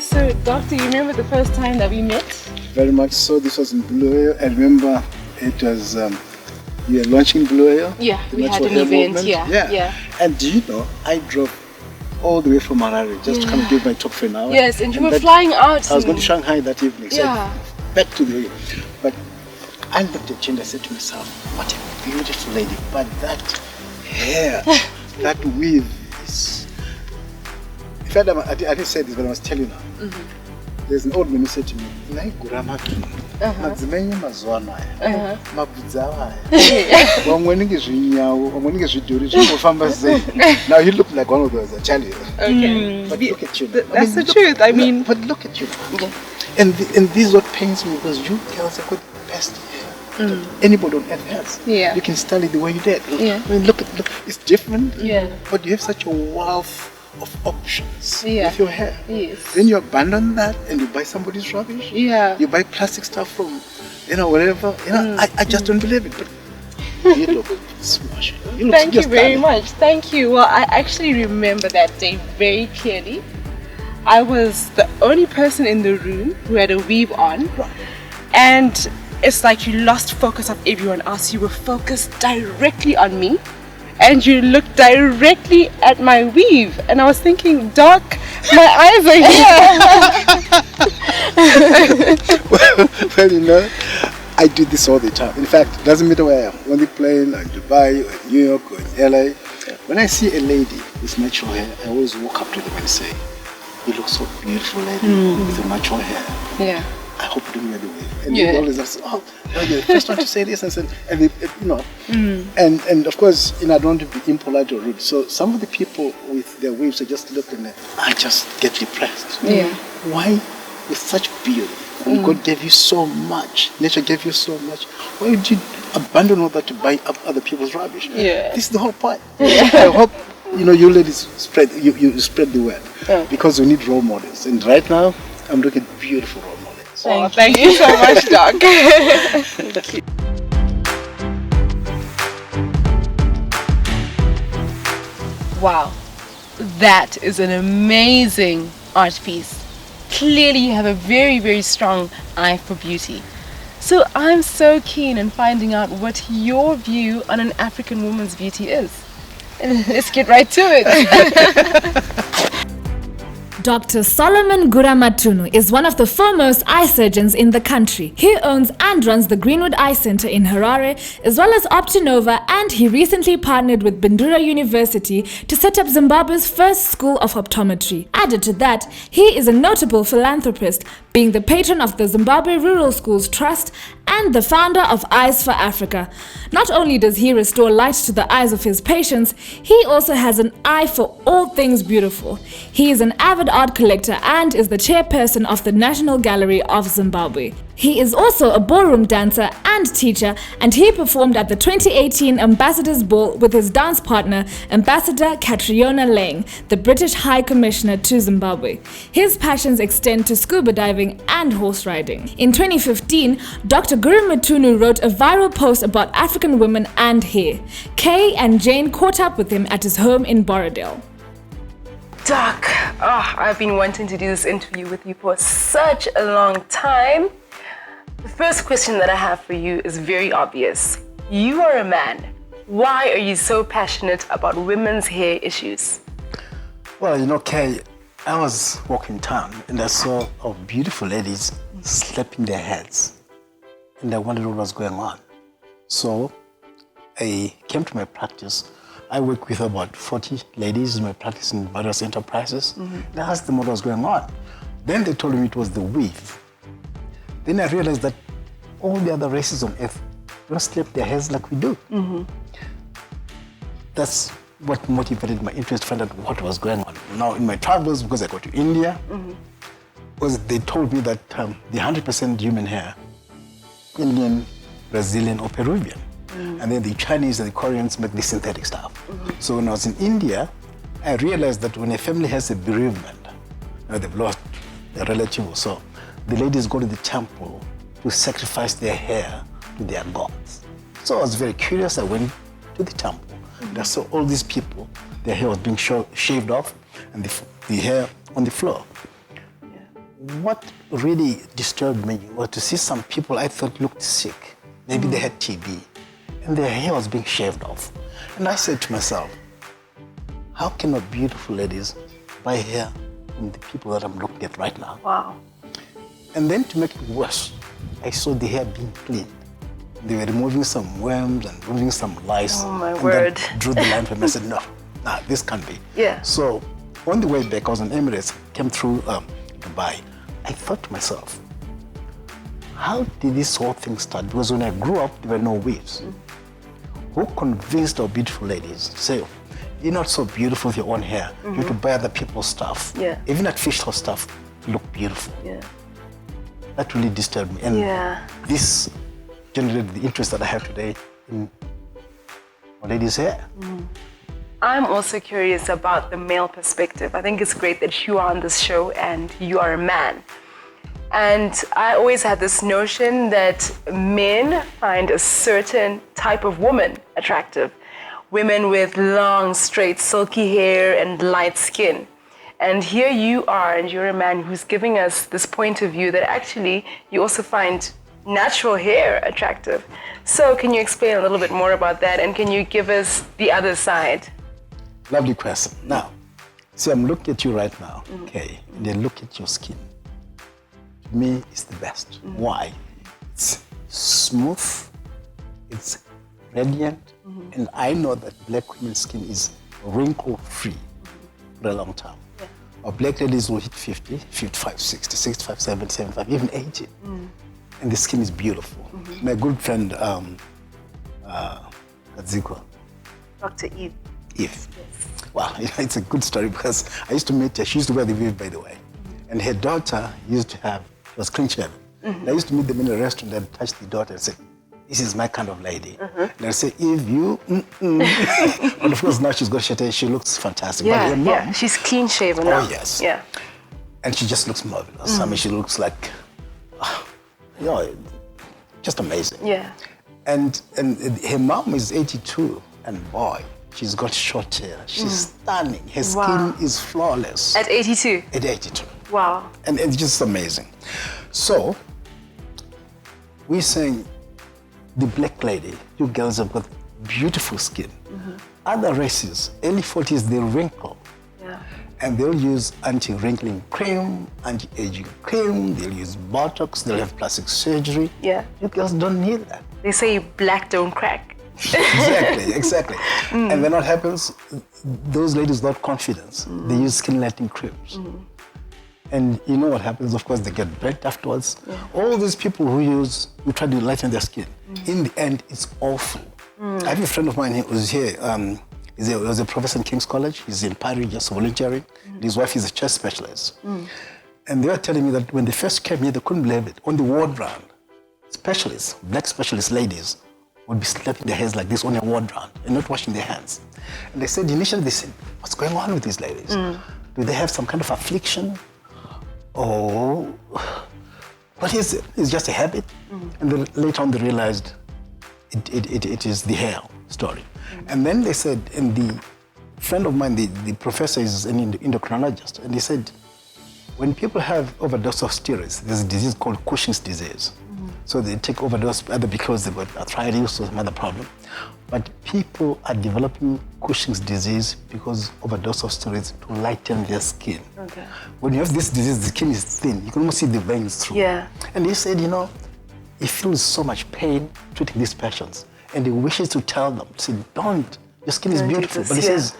So, Doctor, you remember the first time that we met? Very much so. This was in Blue Air. I remember it was, you were launching Blue Air. Yeah, we had an event, yeah. And do you know, I drove all the way from Harare just to come and give my talk for an hour. Yes, and you were flying out. I was going to Shanghai that evening. So back to the... But I looked at you and I said to myself, what a beautiful lady. But that hair, that weave is... In fact, I didn't say this, but I must tell you now. There's an old man who said to me, Guramatunhu. Madzimenya mazwana aya. Mabudzawa aya. Wamweninge zvinyawo, wamweninge zvidhori zvinofamba sei. Now you look like one of those, I tell you. Okay. But look at you. That's the truth. I mean, but look at you. And this is what pains me, because you girls have got the best hair. Anybody on earth has. Yeah. You can style it the way you did. Yeah. I mean, look, it's different. Yeah. But you have such a wealth of options with your hair. Yes. Then you abandon that and you buy somebody's rubbish. Yeah. You buy plastic stuff from, whatever. I just don't believe it. But you look smashing. Thank you very much. Thank you. Well, I actually remember that day very clearly. I was the only person in the room who had a weave on. And it's like you lost focus of everyone else. You were focused directly on me. And you looked directly at my weave. And I was thinking, Doc, my eyes are here. well, I do this all the time. In fact, it doesn't matter where I am. On the plane, like Dubai, or New York, or in LA. When I see a lady with natural hair, I always walk up to them and say, you look so beautiful, lady, with your natural hair. Yeah. I hope you do me the way. And they always ask, you're the first one to say this, and they, and of course, I don't want to be impolite or rude. So some of the people with their waves are just looking at, I just get depressed. Yeah. Why, with such beauty, when God gave you so much, nature gave you so much, why would you abandon all that to buy up other people's rubbish? Yeah. This is the whole point. I hope you ladies spread the word, because we need role models. And right now, I'm looking at beautiful role models. Thank you so much, Doc. Thank you. Wow, that is an amazing art piece. Clearly you have a very, very strong eye for beauty. So I'm so keen in finding out what your view on an African woman's beauty is. Let's get right to it. Dr. Solomon Guramatunhu is one of the foremost eye surgeons in the country. He owns and runs the Greenwood Eye Center in Harare, as well as Optinova, and he recently partnered with Bindura University to set up Zimbabwe's first school of optometry. Added to that, he is a notable philanthropist, being the patron of the Zimbabwe Rural Schools Trust and the founder of Eyes for Africa. Not only does he restore light to the eyes of his patients, he also has an eye for all things beautiful. He is an avid art collector and is the chairperson of the National Gallery of Zimbabwe. He is also a ballroom dancer and teacher, and he performed at the 2018 Ambassadors Ball with his dance partner, Ambassador Catriona Lang, the British High Commissioner to Zimbabwe. His passions extend to scuba diving and horse riding. In 2015, Dr. Guramatunhu wrote a viral post about African women and hair. Kay and Jane caught up with him at his home in Borrowdale. Doc, I've been wanting to do this interview with you for such a long time. The first question that I have for you is very obvious. You are a man. Why are you so passionate about women's hair issues? Well, Kay, I was walking town and I saw beautiful ladies slapping their heads. And I wondered what was going on. So I came to my practice. I work with about 40 ladies in my practice in various enterprises. And I asked them what was going on. Then they told me it was the weave. Then I realized that all the other races on earth don't slap their hairs like we do. That's what motivated my interest to find out what was going on. Now, in my travels, because I go to India, was they told me that the 100% human hair, Indian, Brazilian, or Peruvian. And then the Chinese and the Koreans make the synthetic stuff. So when I was in India, I realized that when a family has a bereavement, they've lost a relative or so, the ladies go to the temple to sacrifice their hair to their gods. So I was very curious. I went to the temple and I saw all these people, their hair was being shaved off and the hair on the floor. what really disturbed me was to see some people I thought looked sick. Maybe they had TB, and their hair was being shaved off. And I said to myself, how can beautiful ladies buy hair from the people that I'm looking at right now? Wow. And then to make it worse, I saw the hair being cleaned. They were removing some worms and removing some lice. Oh my and word. Then drew the line for me. I said, no, this can't be. Yeah. So on the way back, I was in Emirates, came through Dubai. I thought to myself, how did this whole thing start? Because when I grew up, there were no weaves. Who convinced our beautiful ladies to say, you're not so beautiful with your own hair. You have to buy other people's stuff. Yeah. Even artificial stuff to look beautiful. Yeah. That really disturbed me. And this generated the interest that I have today in our ladies' hair. I'm also curious about the male perspective. I think it's great that you are on this show and you are a man. And I always had this notion that men find a certain type of woman attractive. Women with long, straight, silky hair and light skin. And here you are, and you're a man who's giving us this point of view that actually you also find natural hair attractive. So can you explain a little bit more about that, and can you give us the other side? Lovely question. Now, see, I'm looking at you right now, okay, and then look at your skin. To me, it's the best. Why? It's smooth, it's radiant, and I know that black women's skin is wrinkle-free for a long time. Our black ladies will hit 50, 55, 60, 65, 70, 75, even 80. And the skin is beautiful. My good friend, Kadzikwa. Dr. Eve. Eve. Wow, it's a good story because I used to meet her. She used to wear the weave, by the way. And her daughter used to have, she was clean shaven. I used to meet them in a restaurant and touch the daughter and say, this is my kind of lady. And I say, Eve, you, But of course, now she's got shit hair. She looks fantastic. Yeah, but her mom, yeah. She's clean shaven now. Oh, yes. Yeah. And she just looks marvelous. I mean, she looks like, just amazing. Yeah. And her mom is 82, and boy, she's got short hair. She's stunning. Her skin is flawless. At 82? At 82. Wow. And it's just amazing. So, we're saying, the black lady, you girls have got beautiful skin. Other races, early 40s, they wrinkle. Yeah. And they'll use anti-wrinkling cream, anti-aging cream, they'll use Botox, they'll have plastic surgery. Yeah. You girls don't need that. They say black don't crack. Exactly. And then what happens, those ladies without confidence, they use skin lightening creams. And you know what happens, of course, they get burnt afterwards. All these people who try to lighten their skin, in the end, it's awful. I have a friend of mine who's here, he was a professor in King's College. He's in Paris just volunteering. His wife is a chest specialist. And they were telling me that when they first came here, they couldn't believe it. On the ward round, specialists, black specialist ladies, would be slapping their heads like this on a ward round and not washing their hands. And they said, initially they said, what's going on with these ladies? Do they have some kind of affliction? Or what is it? It's just a habit? And then later on they realized it is the hair story. And then they said, and the friend of mine, the professor is an endocrinologist, and he said, when people have overdose of steroids, there's a disease called Cushing's disease. So they take overdose either because they've got arthritis or some other problem. But people are developing Cushing's disease because overdose of steroids to lighten their skin. Okay. When you have this disease, the skin is thin. You can almost see the veins through. Yeah. And he said, he feels so much pain treating these patients. And he wishes to tell them, say, don't, your skin is beautiful. But he says,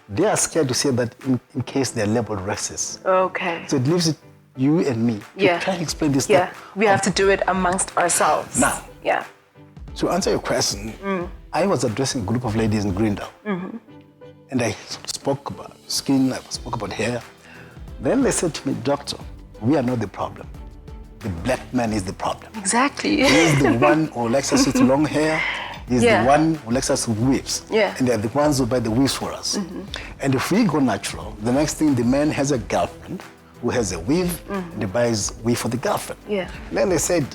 they are scared to say that in case they're labeled racist. Okay. So it leaves you and me to try and explain this. Yeah, we have to do it amongst ourselves. Now, yeah. To answer your question, I was addressing a group of ladies in Greendale. And I spoke about skin, I spoke about hair. Then they said to me, doctor, we are not the problem. The black man is the problem. Exactly. He's the one who likes us with long hair. He's the one who likes us with weaves. Yeah. And they're the ones who buy the weaves for us. And if we go natural, the next thing, the man has a girlfriend who has a weave, and he buys weave for the girlfriend. Yeah. And then they said,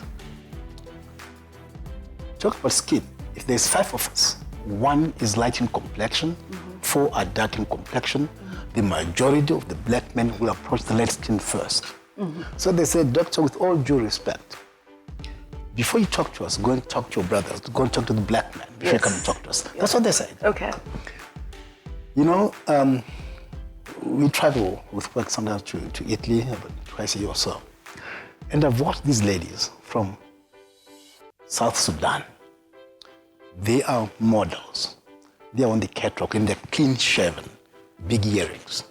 talk about skin. If there's 5 of us, 1 is light in complexion, 4 are dark in complexion, the majority of the black men will approach the light skin first. So they said, doctor, with all due respect, before you talk to us, go and talk to your brothers, go and talk to the black man before you come and talk to us. That's what they said. Okay. You know, we travel with work sometimes to Italy, about twice a year or so. And I've watched these ladies from South Sudan. They are models. They are on the catwalk and they're clean shaven, big earrings.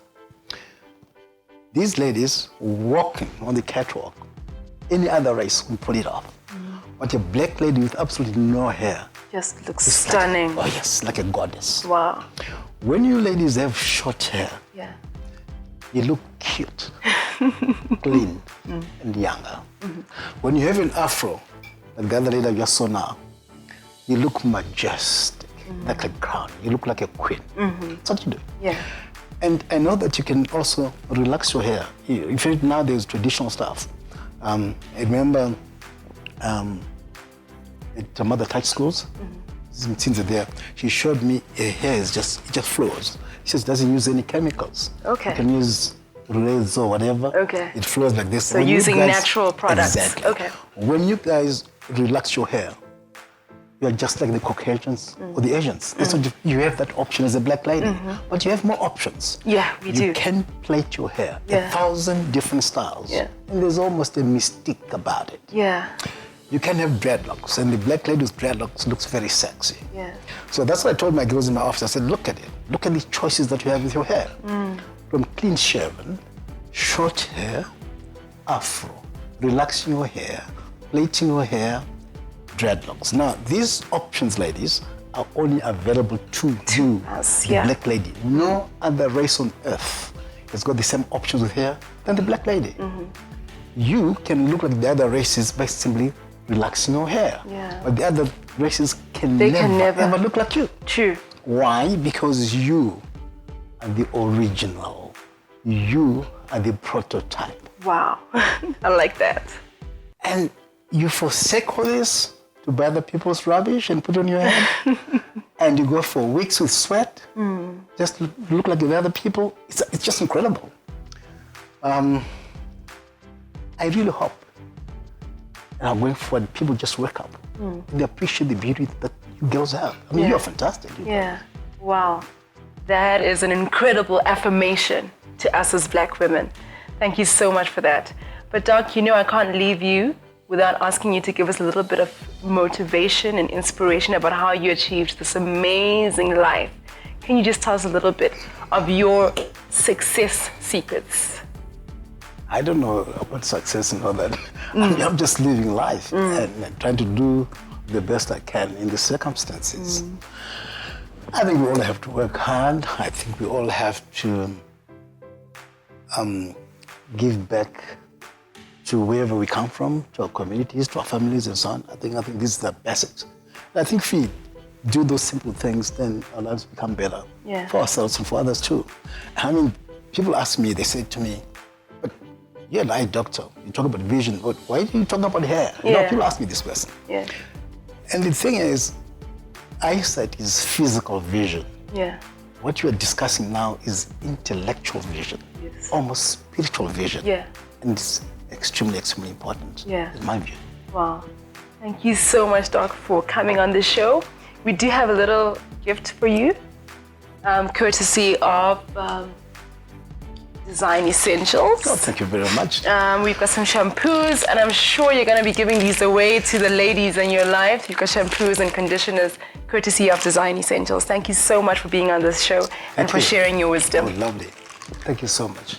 These ladies walking on the catwalk, any other race will pull it off. But a black lady with absolutely no hair. Just looks stunning. Like, oh yes, like a goddess. Wow. When you ladies have short hair, you look cute, clean, and younger. When you have an afro, like the other lady I just saw now, you look majestic, like a crown. You look like a queen. That's what you do. Yeah. And I know that you can also relax your hair. In fact, now there's traditional stuff. I remember at the Mother Touch schools, since there, she showed me her hair it just flows. She says it doesn't use any chemicals. Okay. You can use razor or whatever. Okay. It flows like this. So using natural products. Exactly. Okay. When you guys relax your hair, you are just like the Caucasians or the Asians. That's what you have that option as a black lady, but you have more options. Yeah, we do. You can plait your hair 1,000 different styles, and there's almost a mystique about it. Yeah. You can have dreadlocks, and the black lady with dreadlocks looks very sexy. Yeah. So that's what I told my girls in my office. I said, look at it. Look at the choices that you have with your hair. From clean shaven, short hair, afro, relaxing your hair, plaiting your hair, dreadlocks. Now, these options, ladies, are only available to you, the black lady. No other race on earth has got the same options with hair than the black lady. You can look like the other races by simply relaxing your hair. Yeah. But the other races can never ever look like you. True. Why? Because you are the original. You are the prototype. Wow. I like that. And you forsake all this to buy other people's rubbish and put on your head, and you go for weeks with sweat, just to look like the other people. It's just incredible. I really hope going forward, people just wake up. They appreciate the beauty that you girls have. I mean, you're fantastic. Yeah. Wow. That is an incredible affirmation to us as black women. Thank you so much for that. But Doc, you know I can't leave you without asking you to give us a little bit of motivation and inspiration about how you achieved this amazing life. Can you just tell us a little bit of your success secrets? I don't know about success and all that. I mean, I'm just living life and trying to do the best I can in the circumstances. I think we all have to work hard. I think we all have to give back to wherever we come from, to our communities, to our families and so on. I think this is the basics. I think if we do those simple things, then our lives become better for ourselves and for others too. I mean, people ask me, they say to me, but you're an eye doctor, you talk about vision, but why do you talk about hair? You know, people ask me this question. And the thing is, eyesight is physical vision. What you are discussing now is intellectual vision, almost spiritual vision. And it's extremely, extremely important, in my view. Wow. Thank you so much, Doc, for coming on the show. We do have a little gift for you, courtesy of Design Essentials. Oh, thank you very much. We've got some shampoos, and I'm sure you're going to be giving these away to the ladies in your life. You've got shampoos and conditioners, courtesy of Design Essentials. Thank you so much for being on this show and for sharing your wisdom. Oh, lovely. Thank you so much.